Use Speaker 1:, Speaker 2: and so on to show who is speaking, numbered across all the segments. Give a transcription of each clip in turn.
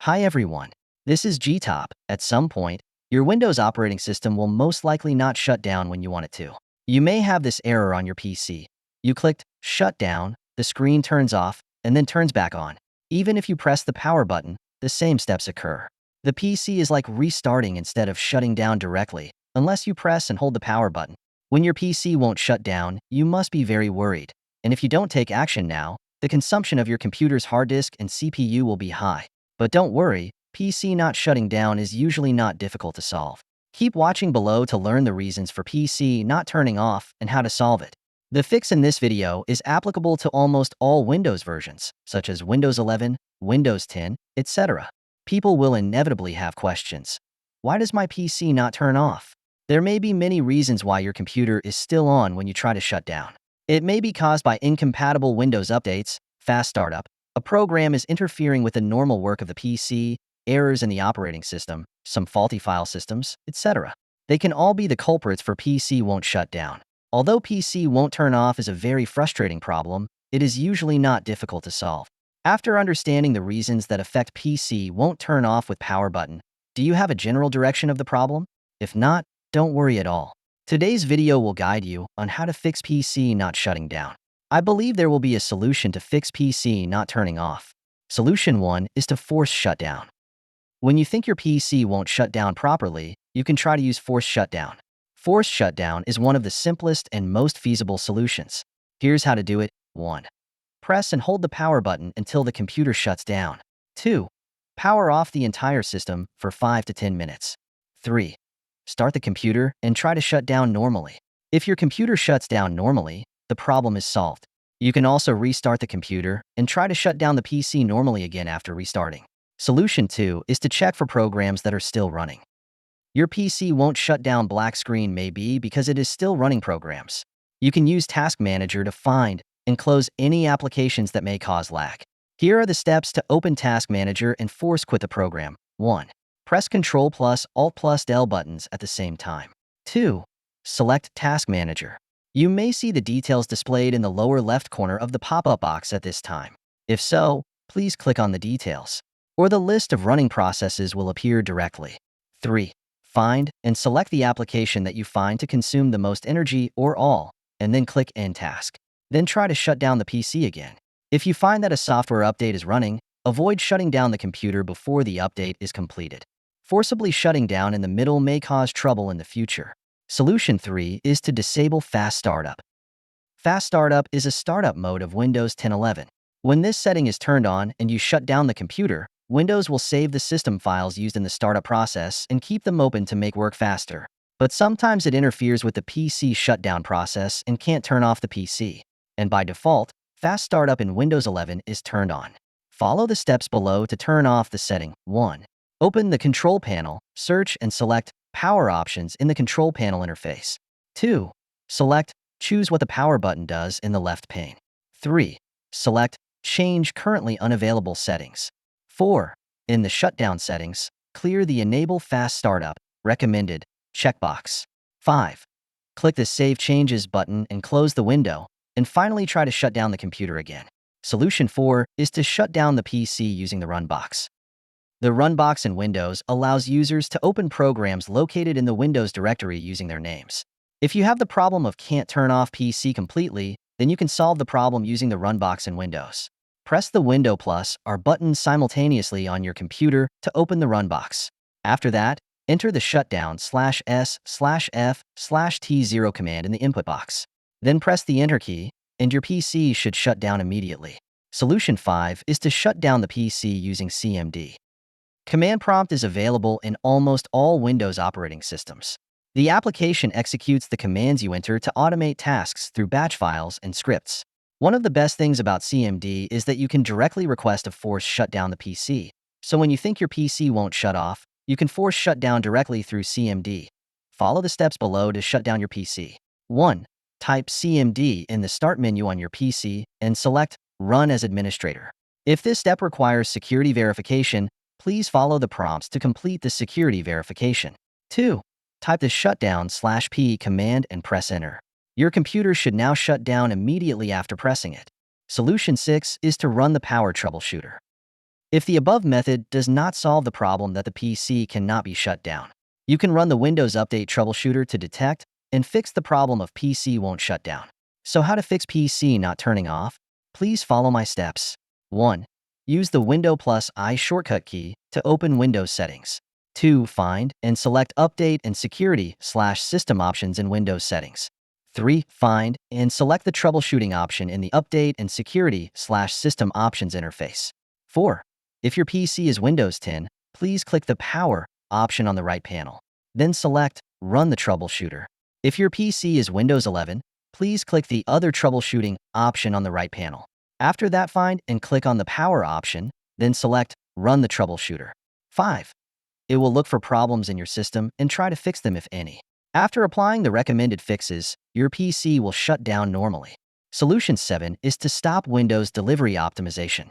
Speaker 1: Hi everyone, this is G-Top. At some point, your Windows operating system will most likely not shut down when you want it to. You may have this error on your PC. You clicked shut down, the screen turns off, and then turns back on. Even if you press the power button, the same steps occur. The PC is like restarting instead of shutting down directly, unless you press and hold the power button. When your PC won't shut down, you must be very worried. And if you don't take action now, the consumption of your computer's hard disk and CPU will be high. But don't worry, PC not shutting down is usually not difficult to solve. Keep watching below to learn the reasons for PC not turning off and how to solve it. The fix in this video is applicable to almost all Windows versions, such as Windows 11, Windows 10, etc. People will inevitably have questions. Why does my PC not turn off? There may be many reasons why your computer is still on when you try to shut down. It may be caused by incompatible Windows updates, fast startup, a program is interfering with the normal work of the PC, errors in the operating system, some faulty file systems, etc. They can all be the culprits for PC won't shut down. Although PC won't turn off is a very frustrating problem, it is usually not difficult to solve. After understanding the reasons that affect PC won't turn off with power button, do you have a general direction of the problem? If not, don't worry at all. Today's video will guide you on how to fix PC not shutting down. I believe there will be a solution to fix PC not turning off. Solution 1 is to force shutdown. When you think your PC won't shut down properly, you can try to use force shutdown. Force shutdown is one of the simplest and most feasible solutions. Here's how to do it. 1. Press and hold the power button until the computer shuts down. 2. Power off the entire system for 5 to 10 minutes. 3. Start the computer and try to shut down normally. If your computer shuts down normally, the problem is solved. You can also restart the computer and try to shut down the PC normally again after restarting. Solution 2 is to check for programs that are still running. Your PC won't shut down black screen maybe because it is still running programs. You can use Task Manager to find and close any applications that may cause lag. Here are the steps to open Task Manager and force quit the program. 1. Press Ctrl plus Alt plus Del buttons at the same time. 2. Select Task Manager. You may see the details displayed in the lower left corner of the pop-up box at this time. If so, please click on the details, or the list of running processes will appear directly. 3. Find and select the application that you find to consume the most energy or all, and then click End Task. Then try to shut down the PC again. If you find that a software update is running, avoid shutting down the computer before the update is completed. Forcibly shutting down in the middle may cause trouble in the future. Solution 3 is to disable Fast Startup. Fast Startup is a startup mode of Windows 10-11. When this setting is turned on and you shut down the computer, Windows will save the system files used in the startup process and keep them open to make work faster. But sometimes it interferes with the PC shutdown process and can't turn off the PC. And by default, Fast Startup in Windows 11 is turned on. Follow the steps below to turn off the setting. 1. Open the Control Panel, search and select Power Options in the Control Panel interface. 2. Select Choose what the power button does in the left pane. 3. Select Change currently unavailable settings. 4. In the shutdown settings, clear the Enable Fast Startup recommended checkbox. 5. Click the Save Changes button and close the window, and finally try to shut down the computer again. Solution 4 is to shut down the PC using the Run box. The Run box in Windows allows users to open programs located in the Windows directory using their names. If you have the problem of can't turn off PC completely, then you can solve the problem using the Run box in Windows. Press the Window plus R button simultaneously on your computer to open the Run box. After that, enter the shutdown/S/F/T0 command in the input box. Then press the Enter key, and your PC should shut down immediately. Solution 5 is to shut down the PC using CMD. Command prompt is available in almost all Windows operating systems. The application executes the commands you enter to automate tasks through batch files and scripts. One of the best things about CMD is that you can directly request a force shut down the PC. So when you think your PC won't shut off, you can force shut down directly through CMD. Follow the steps below to shut down your PC. 1. Type CMD in the Start menu on your PC and select Run as Administrator. If this step requires security verification, please follow the prompts to complete the security verification. 2. Type the shutdown/P command and press Enter. Your computer should now shut down immediately after pressing it. Solution 6 is to run the Power Troubleshooter. If the above method does not solve the problem that the PC cannot be shut down, you can run the Windows Update Troubleshooter to detect and fix the problem of PC won't shut down. So how to fix PC not turning off? Please follow my steps. 1. Use the Window plus I shortcut key to open Windows settings. 2. Find and select Update and Security/System options in Windows settings. 3. Find and select the troubleshooting option in the Update and Security/System options interface. 4. If your PC is Windows 10, please click the Power option on the right panel. Then select Run the Troubleshooter. If your PC is Windows 11, please click the Other Troubleshooting option on the right panel. After that, find and click on the Power option, then select Run the Troubleshooter. 5. It will look for problems in your system and try to fix them if any. After applying the recommended fixes, your PC will shut down normally. Solution 7 is to stop Windows delivery optimization.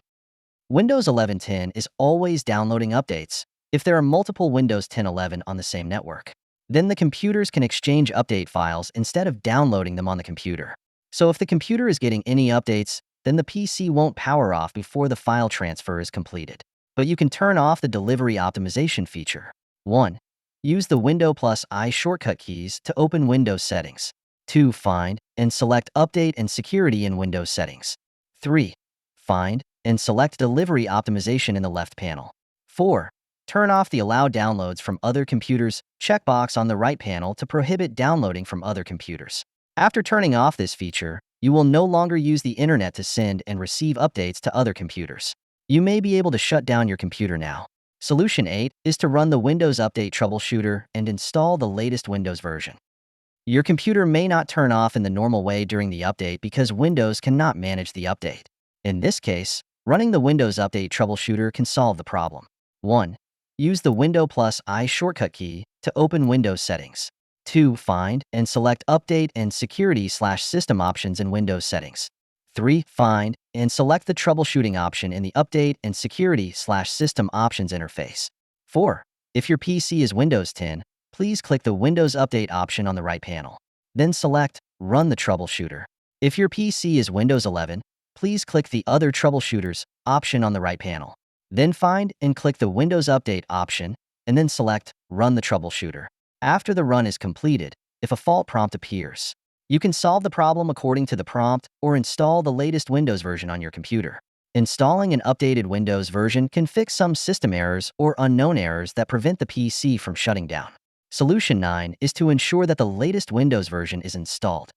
Speaker 1: Windows 11 is always downloading updates if there are multiple Windows 10/11 on the same network. Then the computers can exchange update files instead of downloading them on the computer. So if the computer is getting any updates, then the PC won't power off before the file transfer is completed. But you can turn off the delivery optimization feature. 1. Use the Window plus I shortcut keys to open Windows settings. 2. Find and select Update and Security in Windows settings. 3. Find and select Delivery optimization in the left panel. 4. Turn off the Allow downloads from other computers checkbox on the right panel to prohibit downloading from other computers. After turning off this feature, you will no longer use the internet to send and receive updates to other computers. You may be able to shut down your computer now. Solution 8 is to run the Windows Update Troubleshooter and install the latest Windows version. Your computer may not turn off in the normal way during the update because Windows cannot manage the update. In this case, running the Windows Update Troubleshooter can solve the problem. 1. Use the Window plus I shortcut key to open Windows settings. 2. Find and select Update and Security/System options in Windows settings. 3. Find and select the troubleshooting option in the Update and Security/System options interface. 4. If your PC is Windows 10, please click the Windows Update option on the right panel. Then select Run the Troubleshooter. If your PC is Windows 11, please click the Other Troubleshooters option on the right panel. Then find and click the Windows Update option, and then select Run the Troubleshooter. After the run is completed, if a fault prompt appears, you can solve the problem according to the prompt or install the latest Windows version on your computer. Installing an updated Windows version can fix some system errors or unknown errors that prevent the PC from shutting down. Solution 9 is to ensure that the latest Windows version is installed.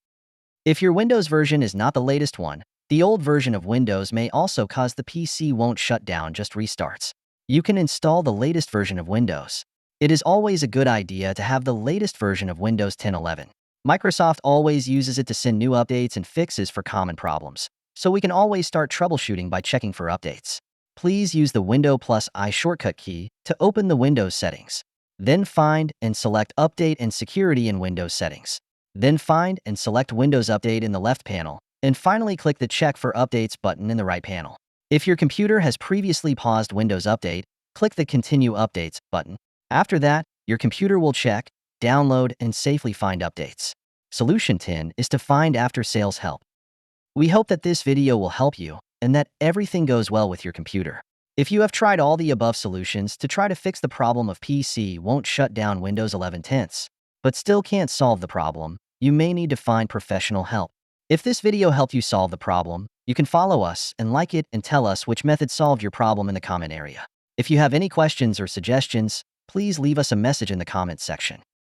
Speaker 1: If your Windows version is not the latest one, the old version of Windows may also cause the PC won't shut down, just restarts. You can install the latest version of Windows. It is always a good idea to have the latest version of Windows 10/11. Microsoft always uses it to send new updates and fixes for common problems, so we can always start troubleshooting by checking for updates. Please use the Window plus I shortcut key to open the Windows settings. Then find and select Update and Security in Windows settings. Then find and select Windows Update in the left panel, and finally click the Check for Updates button in the right panel. If your computer has previously paused Windows Update, click the Continue Updates button. After that, your computer will check, download, and safely find updates. Solution 10 is to find after-sales help. We hope that this video will help you and that everything goes well with your computer. If you have tried all the above solutions to try to fix the problem of PC won't shut down Windows 11 but still can't solve the problem, you may need to find professional help. If this video helped you solve the problem, you can follow us and like it and tell us which method solved your problem in the comment area. If you have any questions or suggestions, please leave us a message in the comments section.